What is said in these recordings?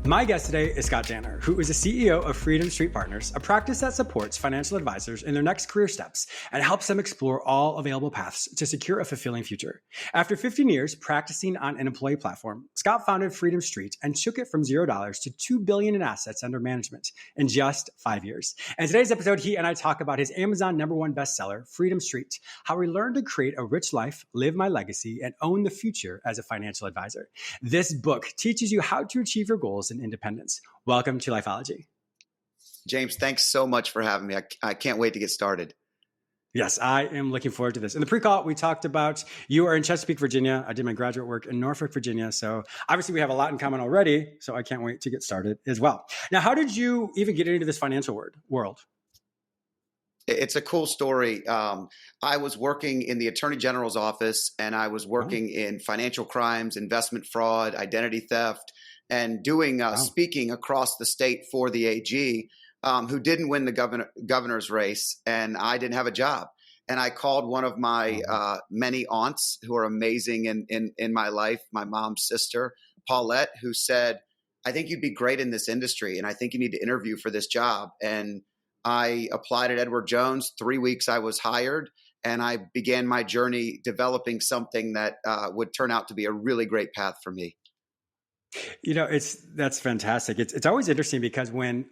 My guest today is Scott Danner, who is the CEO of Freedom Street Partners, a practice that supports financial advisors in their next career steps and helps them explore all available paths to secure a fulfilling future. After 15 years practicing on an employee platform, Scott founded Freedom Street and took it from $0 to $2 billion in assets under management in just 5 years. In today's episode, he and I talk about his Amazon #1 bestseller, Freedom Street, how he learned to create a rich life, live my legacy, and own the future as a financial advisor. This book teaches you how to achieve your goals and independence. Welcome to Lifeology. James, thanks so much for having me. I can't wait to get started. Yes, I am looking forward to this. In the pre-call, we talked about you are in Chesapeake, Virginia. I did my graduate work in Norfolk, Virginia. So obviously we have a lot in common already. So I can't wait to get started as well. Now, how did you even get into this financial world? It's a cool story. I was working in the Attorney General's office, and I was working in financial crimes, investment fraud, identity theft, and doing speaking across the state for the AG, who didn't win the governor's race, and I didn't have a job. And I called one of my many aunts who are amazing in my life, my mom's sister, Paulette, who said, "I think you'd be great in this industry, and I think you need to interview for this job." And I applied at Edward Jones. 3 weeks I was hired, and I began my journey developing something that would turn out to be a really great path for me. You know, that's fantastic. It's always interesting because when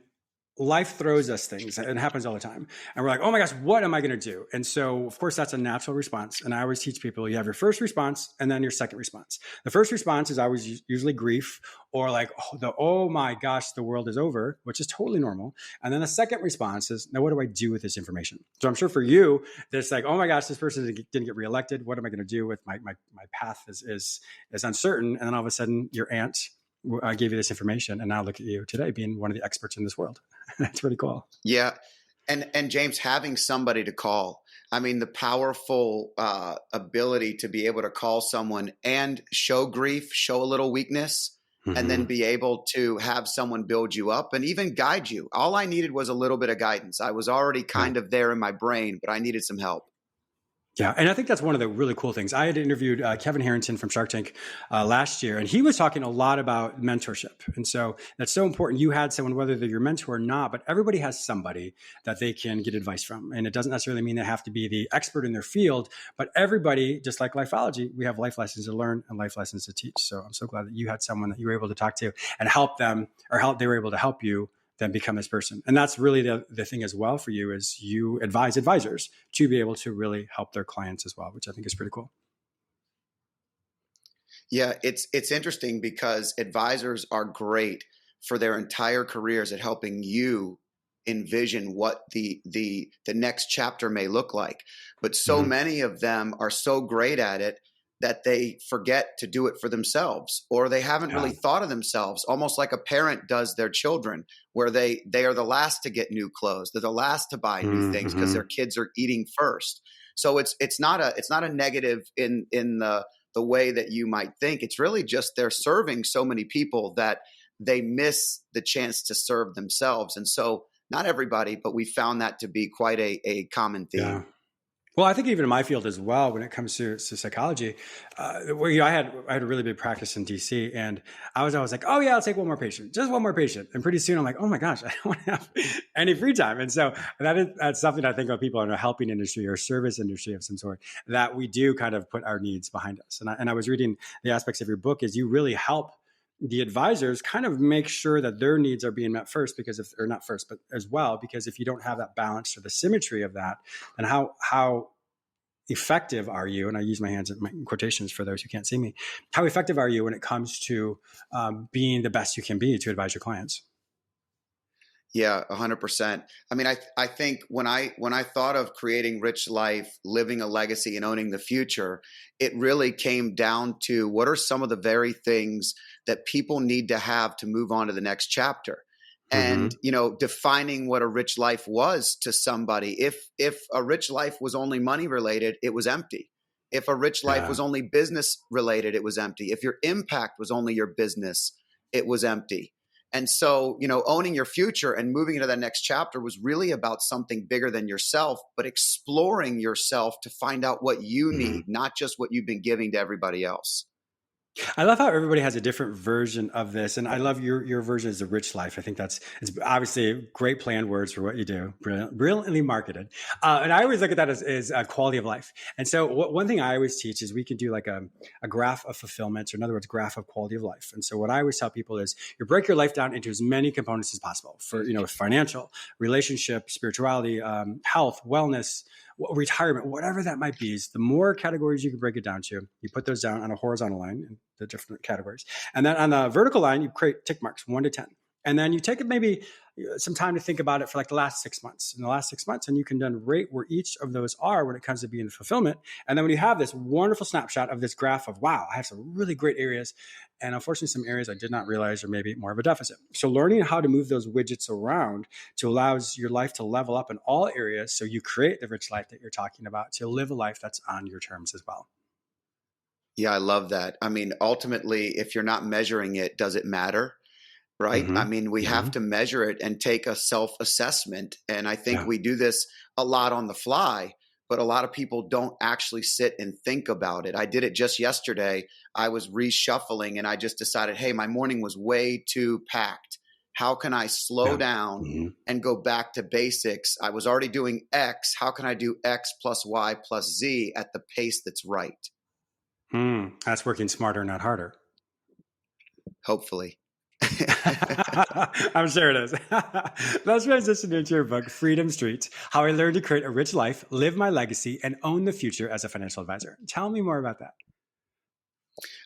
life throws us things, and it happens all the time, and we're like, oh my gosh, what am I going to do? And so, of course, that's a natural response. And I always teach people, you have your first response and then your second response. The first response is always usually grief or like, oh my gosh, the world is over, which is totally normal. And then the second response is, now what do I do with this information? So I'm sure for you, there's like, oh my gosh, this person didn't get reelected. What am I going to do with my path is uncertain. And then all of a sudden your aunt gave you this information, and now look at you today being one of the experts in this world. That's pretty cool. Yeah. And James, having somebody to call, I mean, the powerful ability to be able to call someone and show grief, show a little weakness, and then be able to have someone build you up and even guide you. All I needed was a little bit of guidance. I was already kind of there in my brain, but I needed some help. Yeah. And I think that's one of the really cool things. I had interviewed Kevin Harrington from Shark Tank last year, and he was talking a lot about mentorship. And so that's so important. You had someone, whether they're your mentor or not, but everybody has somebody that they can get advice from. And it doesn't necessarily mean they have to be the expert in their field, but everybody, just like Lifeology, we have life lessons to learn and life lessons to teach. So I'm so glad that you had someone that you were able to talk to and help them, or they were able to help you then become this person. And that's really the thing as well for you, is you advise advisors to be able to really help their clients as well, which I think is pretty cool. Yeah, it's interesting because advisors are great for their entire careers at helping you envision what the next chapter may look like. But so many of them are so great at it that they forget to do it for themselves, or they haven't really thought of themselves, almost like a parent does their children, where they are the last to get new clothes. They're the last to buy new things because their kids are eating first. So it's not a negative in the way that you might think. It's really just they're serving so many people that they miss the chance to serve themselves. And so not everybody, but we found that to be quite a common theme. Yeah. Well, I think even in my field as well, when it comes to psychology, I had a really big practice in DC, and I was always like, oh yeah, I'll take one more patient, just one more patient. And pretty soon I'm like, oh my gosh, I don't have any free time. And so that's something I think of people in a helping industry or service industry of some sort, that we do kind of put our needs behind us. And I was reading the aspects of your book is you really help the advisors kind of make sure that their needs are being met first, because or not first, but as well, because if you don't have that balance or the symmetry of that, then how effective are you? And I use my hands in quotations for those who can't see me. How effective are you when it comes to being the best you can be to advise your clients? Yeah, 100%. I mean, I think when I thought of creating Rich Life, living a legacy, and owning the future, it really came down to what are some of the very things that people need to have to move on to the next chapter. And, defining what a rich life was to somebody. If a rich life was only money related, it was empty. If a rich life was only business related, it was empty. If your impact was only your business, it was empty. And so, owning your future and moving into that next chapter was really about something bigger than yourself, but exploring yourself to find out what you need, not just what you've been giving to everybody else. I love how everybody has a different version of this, and I love your version is the rich life. I think it's obviously great planned words for what you do, brilliantly marketed. And I always look at that as a quality of life. And so one thing I always teach is we can do like a graph of fulfillment, or in other words, graph of quality of life. And so what I always tell people is you break your life down into as many components as possible for financial, relationship, spirituality, health, wellness, retirement, whatever that might be. Is the more categories you can break it down to, you put those down on a horizontal line in the different categories, and then on the vertical line you create tick marks 1 to 10, and then you take maybe some time to think about it for like the last 6 months. In the last 6 months, and you can then rate where each of those are when it comes to being fulfillment. And then when you have this wonderful snapshot of this graph of, wow, I have some really great areas, and unfortunately some areas I did not realize are maybe more of a deficit. So learning how to move those widgets around to allows your life to level up in all areas, so you create the rich life that you're talking about, to live a life that's on your terms as well. Yeah, I love that. I mean, ultimately, if you're not measuring it, does it matter? Right? I mean, we have to measure it and take a self-assessment. And I think we do this a lot on the fly, but a lot of people don't actually sit and think about it. I did it just yesterday. I was reshuffling and I just decided, hey, my morning was way too packed. How can I slow down and go back to basics? I was already doing X. How can I do X plus Y plus Z at the pace that's right? That's working smarter, not harder. Hopefully. I'm sure it is. Let's transition into your book, Freedom Street: How I Learned to Create a Rich Life, Live My Legacy, and Own the Future as a Financial Advisor. Tell me more about that.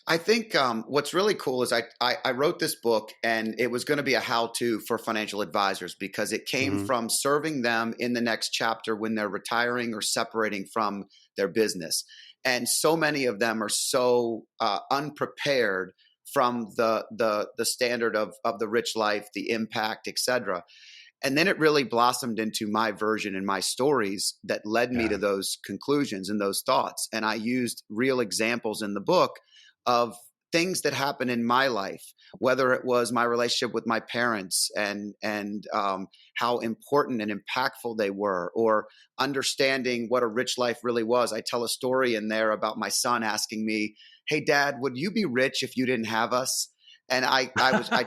I think what's really cool is I wrote this book, and it was going to be a how-to for financial advisors because it came from serving them in the next chapter when they're retiring or separating from their business. And so many of them are so unprepared from the standard of the rich life, the impact, et cetera. And then it really blossomed into my version and my stories that led me to those conclusions and those thoughts. And I used real examples in the book of things that happened in my life, whether it was my relationship with my parents and how important and impactful they were, or understanding what a rich life really was. I tell a story in there about my son asking me, "Hey, Dad, would you be rich if you didn't have us?" And I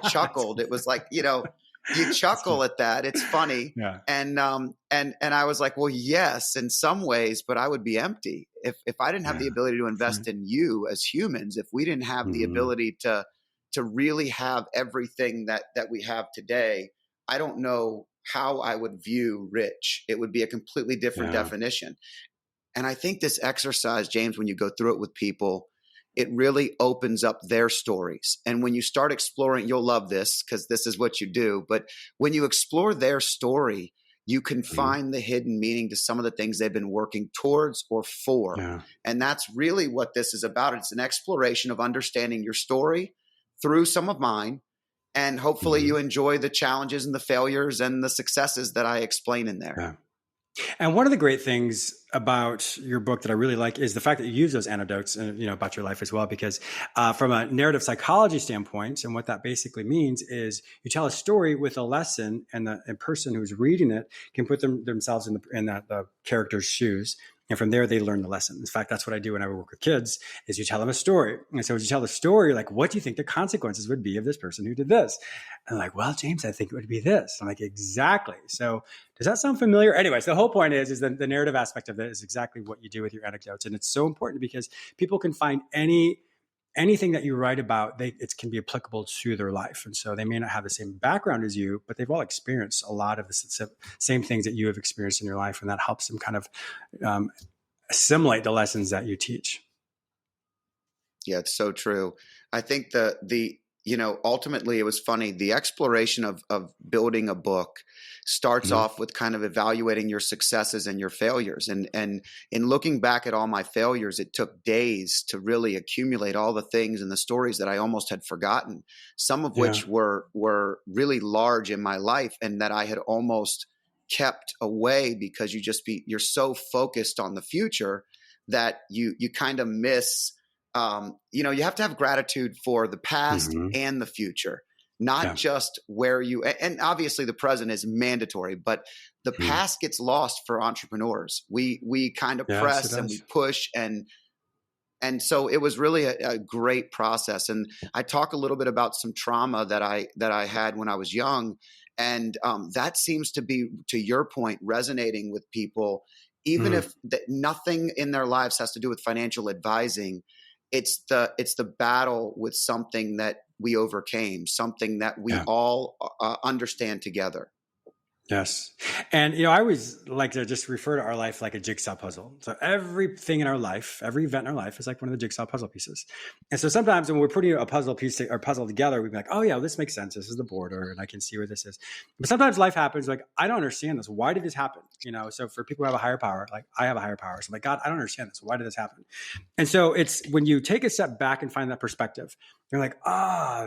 chuckled. It was like, you chuckle at that. It's funny. Yeah. And I was like, well, yes, in some ways, but I would be empty if I didn't have the ability to invest in you as humans, if we didn't have the ability to really have everything that we have today. I don't know how I would view rich. It would be a completely different definition. And I think this exercise, James, when you go through it with people, it really opens up their stories. And when you start exploring, you'll love this because this is what you do. But when you explore their story, you can find the hidden meaning to some of the things they've been working towards or for. Yeah. And that's really what this is about. It's an exploration of understanding your story through some of mine. And hopefully you enjoy the challenges and the failures and the successes that I explain in there. Yeah. And one of the great things about your book that I really like is the fact that you use those anecdotes, about your life as well, because from a narrative psychology standpoint, and what that basically means is you tell a story with a lesson, and the person who's reading it can put themselves in the character's shoes. And from there, they learn the lesson. In fact, that's what I do when I work with kids, is you tell them a story. And so as you tell the story, like, what do you think the consequences would be of this person who did this? And they're like, well, James, I think it would be this. I'm like, exactly. So does that sound familiar? Anyways, the whole point is that the narrative aspect of it is exactly what you do with your anecdotes. And it's so important because people can find anything that you write about, it can be applicable to their life. And so they may not have the same background as you, but they've all experienced a lot of the same things that you have experienced in your life. And that helps them kind of assimilate the lessons that you teach. Yeah, it's so true. I think ultimately it was funny. The exploration of building a book starts off with kind of evaluating your successes and your failures. And in looking back at all my failures, it took days to really accumulate all the things and the stories that I almost had forgotten, some of which were really large in my life and that I had almost kept away because you're so focused on the future that you kind of miss. You have to have gratitude for the past and the future, not just where and obviously the present is mandatory, but the past gets lost for entrepreneurs. We kind of press and we push, and And so it was really a great process. And I talk a little bit about some trauma that I had when I was young. And that seems to be, to your point, resonating with people, even if nothing in their lives has to do with financial advising. It's the battle with something that we overcame, something that we all understand together. Yes. And, I always like to just refer to our life like a jigsaw puzzle. So everything in our life, every event in our life is like one of the jigsaw puzzle pieces. And so sometimes when we're putting a puzzle piece or puzzle together, we'd be like, oh yeah, well, this makes sense. This is the border and I can see where this is. But sometimes life happens like, I don't understand this. Why did this happen? So for people who have a higher power, like I have a higher power. So I'm like, God, I don't understand this. Why did this happen? And so it's when you take a step back and find that perspective, you're like,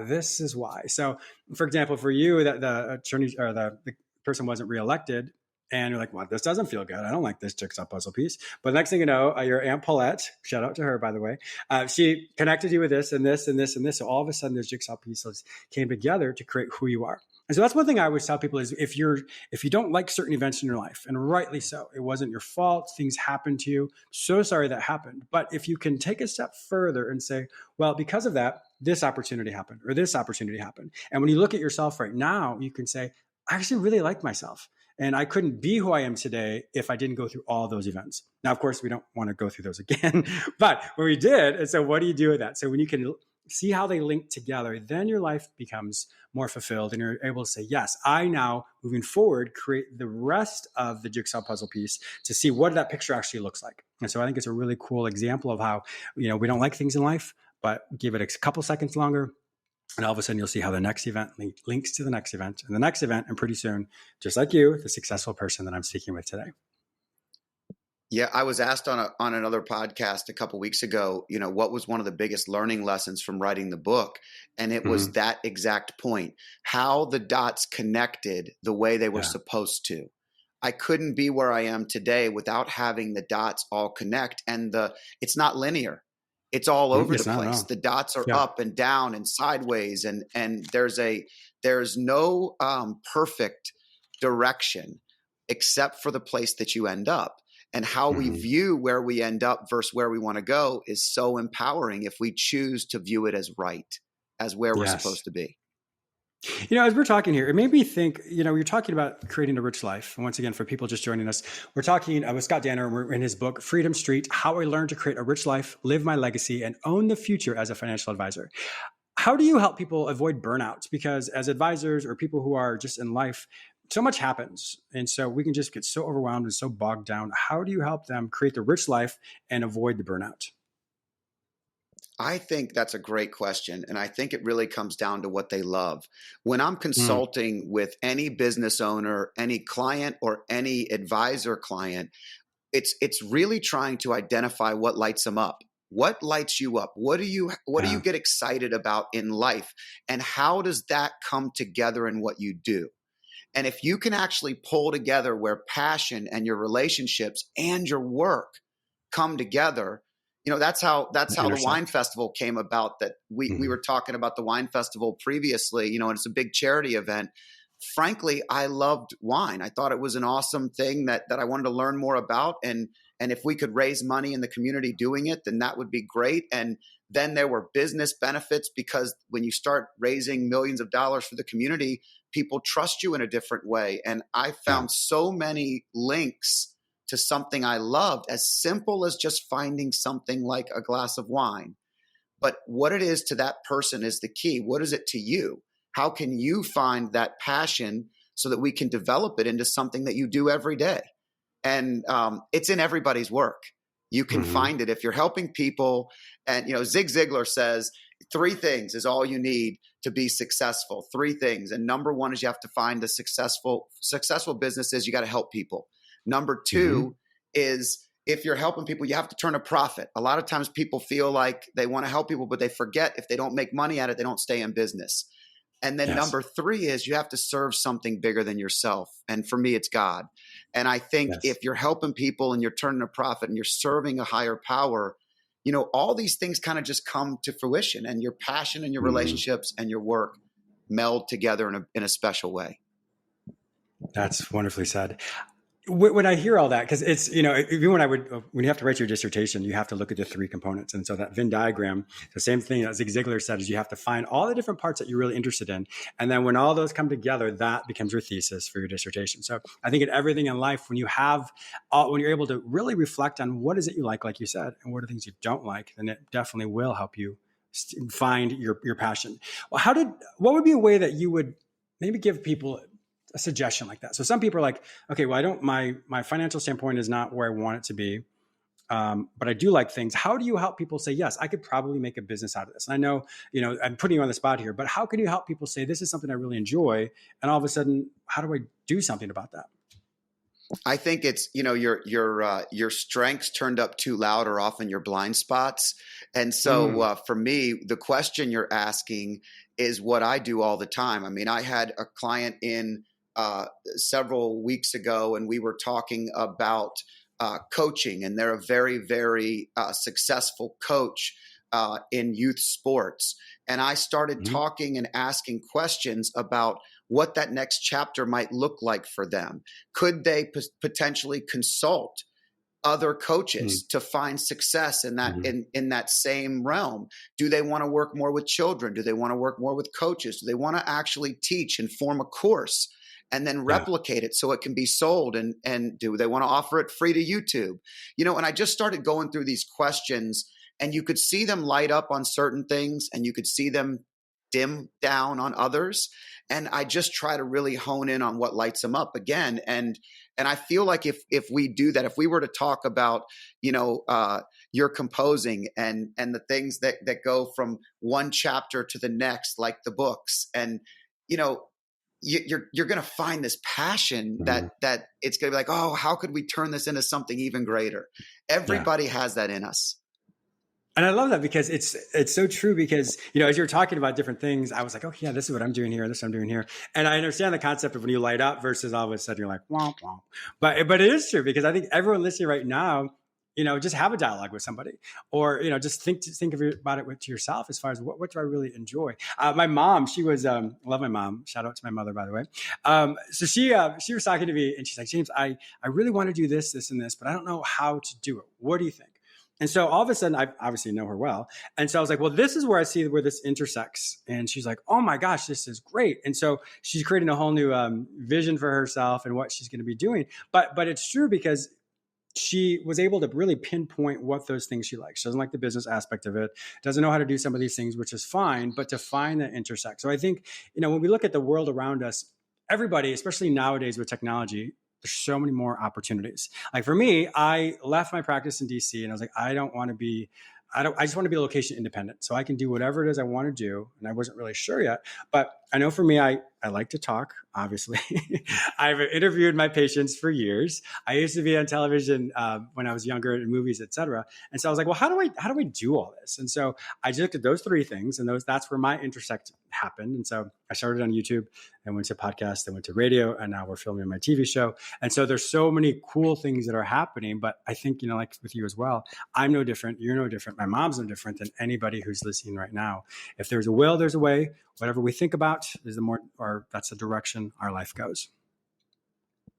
this is why. So for example, for you, that the attorney or the person wasn't reelected, and you're like, well, this doesn't feel good. I don't like this jigsaw puzzle piece. But the next thing you know, your Aunt Paulette, shout out to her, by the way, she connected you with this and this and this and this. So all of a sudden, those jigsaw pieces came together to create who you are. And so that's one thing I always tell people is if you don't like certain events in your life, and rightly so, it wasn't your fault, things happened to you. So sorry that happened. But if you can take a step further and say, well, because of that, this opportunity happened or this opportunity happened. And when you look at yourself right now, you can say, I actually really like myself. And I couldn't be who I am today if I didn't go through all of those events. Now, of course, we don't want to go through those again, but when we did, and so what do you do with that? So when you can see how they link together, then your life becomes more fulfilled and you're able to say, yes, I now, moving forward, create the rest of the jigsaw puzzle piece to see what that picture actually looks like. And so I think it's a really cool example of how, we don't like things in life, but give it a couple seconds longer, and all of a sudden, you'll see how the next event links to the next event and the next event. And pretty soon, just like you, the successful person that I'm speaking with today. Yeah, I was asked on another podcast a couple of weeks ago, what was one of the biggest learning lessons from writing the book? And it was that exact point, how the dots connected the way they were supposed to. I couldn't be where I am today without having the dots all connect. And it's not linear. It's all over the place. The dots are up and down and sideways, and there's no perfect direction except for the place that you end up. And how we view where we end up versus where we want to go is so empowering if we choose to view it as right, as where we're supposed to be. As we're talking here, it made me think, you're talking about creating a rich life. And once again, for people just joining us, we're talking with Scott Danner, and we're in his book, Freedom Street, How I Learned to Create a Rich Life, Live My Legacy, and Own the Future as a Financial Advisor. How do you help people avoid burnout? Because as advisors or people who are just in life, so much happens. And so we can just get so overwhelmed and so bogged down. How do you help them create the rich life and avoid the burnout? I think that's a great question. And I think it really comes down to what they love. When I'm consulting with any business owner, any client, or any advisor client, it's really trying to identify what lights them up. What lights you up? What do you get excited about in life? And how does that come together in what you do? And if you can actually pull together where passion and your relationships and your work come together, that's how the wine festival came about. That we were talking about the wine festival previously, and it's a big charity event. Frankly, I loved wine. I thought it was an awesome thing that I wanted to learn more about. And if we could raise money in the community doing it, then that would be great. And then there were business benefits, because when you start raising millions of dollars for the community, people trust you in a different way. And I found so many links to something I loved, as simple as just finding something like a glass of wine. But what it is to that person is the key. What is it to you? How can you find that passion so that we can develop it into something that you do every day? And it's in everybody's work. You can find it if you're helping people. And, Zig Ziglar says 3 things is all you need to be successful. 3 things. And number 1 is you have to find a successful business is you got to help people. Number 2 is if you're helping people, you have to turn a profit. A lot of times people feel like they want to help people, but they forget if they don't make money at it, they don't stay in business. And then number 3 is you have to serve something bigger than yourself. And for me, it's God. And I think if you're helping people and you're turning a profit and you're serving a higher power, all these things kind of just come to fruition, and your passion and your relationships and your work meld together in a special way. That's wonderfully said. when I hear all that, because it's, even when you have to write your dissertation, you have to look at the three components. And so that Venn diagram, the same thing that Zig Ziglar said, is you have to find all the different parts that you're really interested in. And then when all those come together, that becomes your thesis for your dissertation. So I think in everything in life, when you're able to really reflect on what is it you like you said, and what are things you don't like, then it definitely will help you find your passion. Well, what would be a way that you would maybe give people a suggestion like that? So some people are like, okay, well, my financial standpoint is not where I want it to be. But I do like things. How do you help people say, yes, I could probably make a business out of this? And I know, I'm putting you on the spot here, but how can you help people say, this is something I really enjoy? And all of a sudden, how do I do something about that? I think it's, your strengths turned up too loud are often your blind spots. And so for me, the question you're asking is what I do all the time. I mean, I had a client in several weeks ago, and we were talking about coaching, and they're a very, very successful coach in youth sports. And I started talking and asking questions about what that next chapter might look like for them. Could they potentially consult other coaches to find success in that in that same realm? Do they want to work more with children? Do they want to work more with coaches? Do they want to actually teach and form a course and then replicate it so it can be sold? And do they want to offer it free to YouTube? And I just started going through these questions, and you could see them light up on certain things, and you could see them dim down on others. And I just try to really hone in on what lights them up again. And I feel like if we do that, if we were to talk about, your composing and the things that go from one chapter to the next, like the books, and, you're going to find this passion that it's going to be like, oh, how could we turn this into something even greater? Everybody has that in us. And I love that, because it's so true, because, as you're talking about different things, I was like, oh yeah, this is what I'm doing here. This is what I'm doing here. And I understand the concept of when you light up versus all of a sudden you're like, womp, womp. But it is true, because I think everyone listening right now, just have a dialogue with somebody, or, just think about it to yourself, as far as what do I really enjoy? My mom, she was, love my mom. Shout out to my mother, by the way. So she was talking to me, and she's like, James, I really want to do this, this, and this, but I don't know how to do it. What do you think? And so all of a sudden, I obviously know her well. And so I was like, well, this is where I see where this intersects. And she's like, oh my gosh, this is great. And so she's creating a whole new vision for herself and what she's going to be doing. But it's true, because she was able to really pinpoint what those things she likes. She doesn't like the business aspect of it, doesn't know how to do some of these things, which is fine, but to find that intersect. So I think, when we look at the world around us, everybody, especially nowadays with technology, there's so many more opportunities. Like for me, I left my practice in DC, and I was like, I just want to be location independent, so I can do whatever it is I want to do. And I wasn't really sure yet, but I know for me, I like to talk, obviously. I've interviewed my patients for years. I used to be on television when I was younger, in movies, et cetera. And so I was like, well, how do I do all this? And so I just looked at those three things, and that's where my intersect happened. And so I started on YouTube, and went to podcasts, then went to radio, and now we're filming my TV show. And so there's so many cool things that are happening. But I think, like with you as well, I'm no different. You're no different. My mom's no different than anybody who's listening right now. If there's a will, there's a way. Whatever we think about is that's the direction our life goes.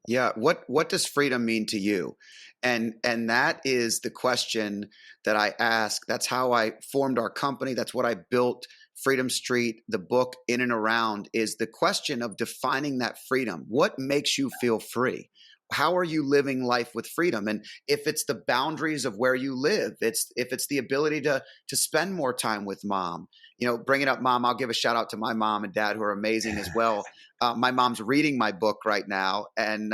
Yeah. What does freedom mean to you? And that is the question that I ask. That's how I formed our company. That's what I built Freedom Street, the book, in and around, is the question of defining that freedom. What makes you feel free? How are you living life with freedom? And if it's the boundaries of where you live, if it's the ability to spend more time with mom, bringing up mom, I'll give a shout out to my mom and dad, who are amazing as well. My mom's reading my book right now. And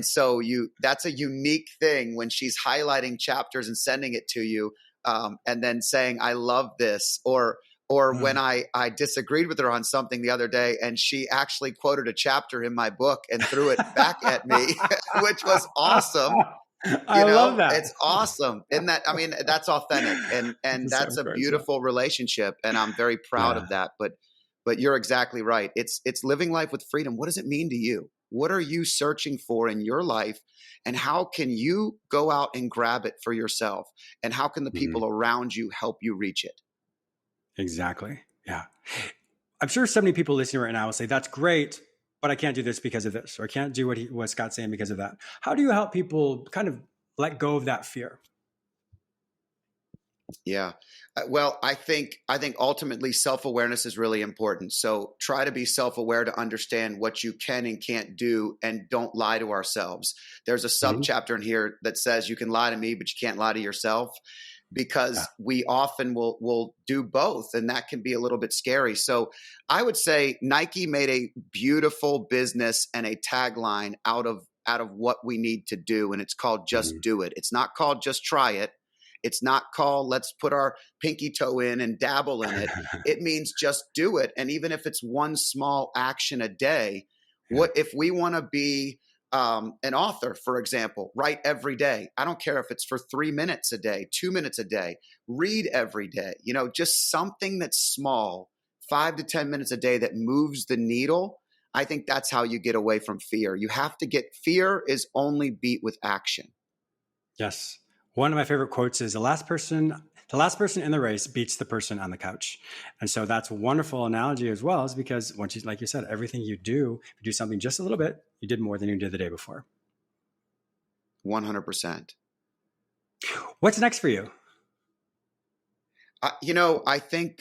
so that's a unique thing when she's highlighting chapters and sending it to you, and then saying, I love this, or when I disagreed with her on something the other day, and she actually quoted a chapter in my book and threw it back at me, which was awesome. I love that. It's awesome. That's authentic, and that's a beautiful relationship, and I'm very proud of that. But you're exactly right. It's living life with freedom. What does it mean to you? What are you searching for in your life? And how can you go out and grab it for yourself? And how can the people around you help you reach it? Exactly. Yeah. I'm sure so many people listening right now will say, that's great, but I can't do this because of this, or I can't do what Scott's saying because of that. How do you help people kind of let go of that fear? Yeah. Well, I think ultimately self-awareness is really important. So try to be self-aware to understand what you can and can't do, and don't lie to ourselves. There's a Mm-hmm. subchapter in here that says you can lie to me, but you can't lie to yourself, Yeah. because we often will do both, and that can be a little bit scary. So I would say Nike made a beautiful business and a tagline out of what we need to do, and it's called just do it. It's not called just try it. It's not called let's put our pinky toe in and dabble in it. It means just do it. And even if it's one small action a day, Yeah. what if we want to be an author, for example, write every day? I don't care if it's for 3 minutes a day, 2 minutes a day, read every day, just something that's small, 5 to 10 minutes a day that moves the needle. I think that's how you get away from fear. Fear is only beat with action. Yes. One of my favorite quotes is the last person in the race beats the person on the couch. And so that's a wonderful analogy as well, is because once you, like you said, everything you do, if you do something just a little bit, you did more than you did the day before. 100%. What's next for you? I think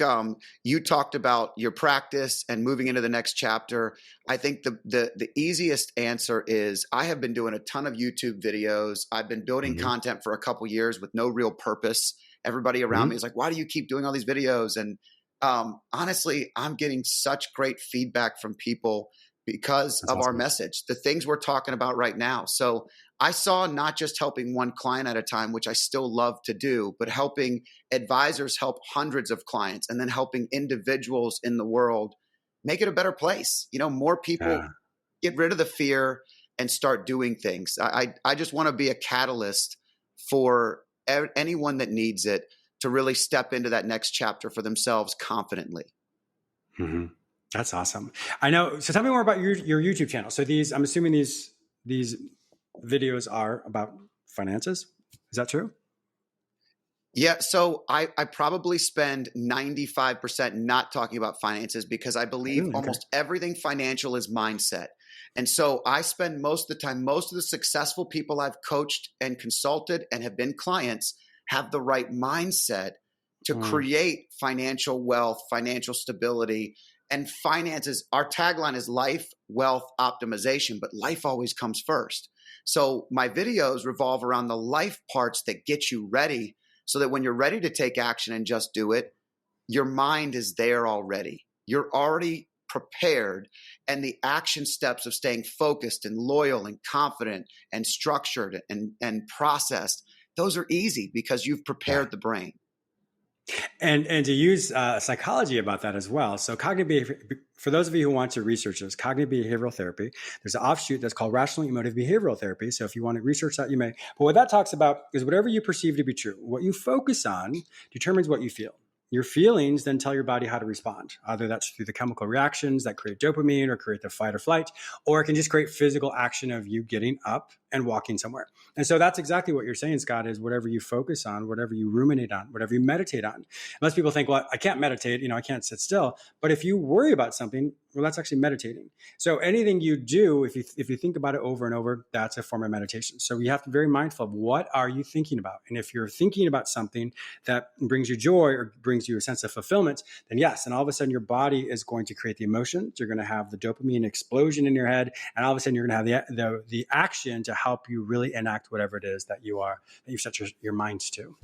you talked about your practice and moving into the next chapter. I think the easiest answer is I have been doing a ton of YouTube videos. I've been building content for a couple years with no real purpose. Everybody around me is like, why do you keep doing all these videos? And honestly, I'm getting such great feedback from people because That's of our awesome. message, the things we're talking about right now. So I saw not just helping one client at a time, which I still love to do, but helping advisors help hundreds of clients, and then helping individuals in the world make it a better place. More people get rid of the fear and start doing things. I just want to be a catalyst for anyone that needs it to really step into that next chapter for themselves confidently. Mm-hmm. That's awesome. I know. So tell me more about your YouTube channel. So I'm assuming these videos are about finances. Is that true? Yeah, so I probably spend 95% not talking about finances, because I believe Really? Okay. almost everything financial is mindset. And so I spend most of the time, most of the successful people I've coached and consulted and have been clients have the right mindset to create financial wealth, financial stability, and finances. Our tagline is life, wealth, optimization, but life always comes first. So my videos revolve around the life parts that get you ready, so that when you're ready to take action and just do it, your mind is there already. You're already prepared. And the action steps of staying focused and loyal and confident and structured and processed, those are easy because you've prepared the brain. And to use psychology about that as well. So for those of you who want to research this, cognitive behavioral therapy, there's an offshoot that's called rational emotive behavioral therapy. So if you want to research that, you may. But what that talks about is whatever you perceive to be true, what you focus on determines what you feel. Your feelings then tell your body how to respond. Either that's through the chemical reactions that create dopamine or create the fight or flight, or it can just create physical action of you getting up and walking somewhere. And so that's exactly what you're saying, Scott, is whatever you focus on, whatever you ruminate on, whatever you meditate on. Most people think, well, I can't meditate, I can't sit still. But if you worry about something, well, that's actually meditating. So anything you do, if you think about it over and over, that's a form of meditation. So you have to be very mindful of what are you thinking about. And if you're thinking about something that brings you joy or brings you a sense of fulfillment, then yes, and all of a sudden your body is going to create the emotions. You're going to have the dopamine explosion in your head, and all of a sudden you're going to have the action to help you really enact whatever it is that you've set your mind to.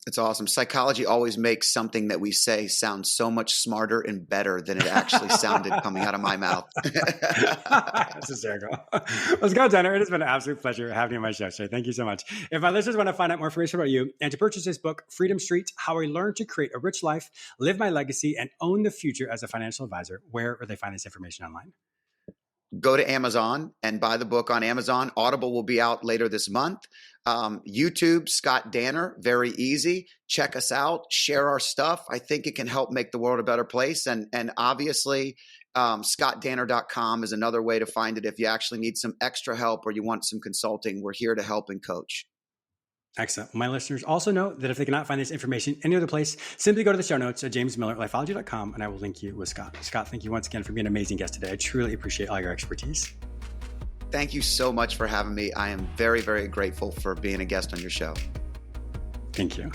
It's awesome. Psychology always makes something that we say sound so much smarter and better than it actually sounded coming out of my mouth. That's hysterical. Let's go, Tanner. It has been an absolute pleasure having you on my show today. Thank you so much. If my listeners want to find out more information about you and to purchase this book, Freedom Street, How I Learned to Create a Rich Life, Live My Legacy, and Own the Future as a Financial Advisor, where will they find this information online? Go to Amazon and buy the book on Amazon. Audible will be out later this month. YouTube, Scott Danner, very easy. Check us out, share our stuff. I think it can help make the world a better place. And obviously, scottdanner.com is another way to find it if you actually need some extra help or you want some consulting. We're here to help and coach. Excellent. My listeners also know that if they cannot find this information any other place, simply go to the show notes at jamesmillerlifeology.com and I will link you with Scott. Scott, thank you once again for being an amazing guest today. I truly appreciate all your expertise. Thank you so much for having me. I am very, very grateful for being a guest on your show. Thank you.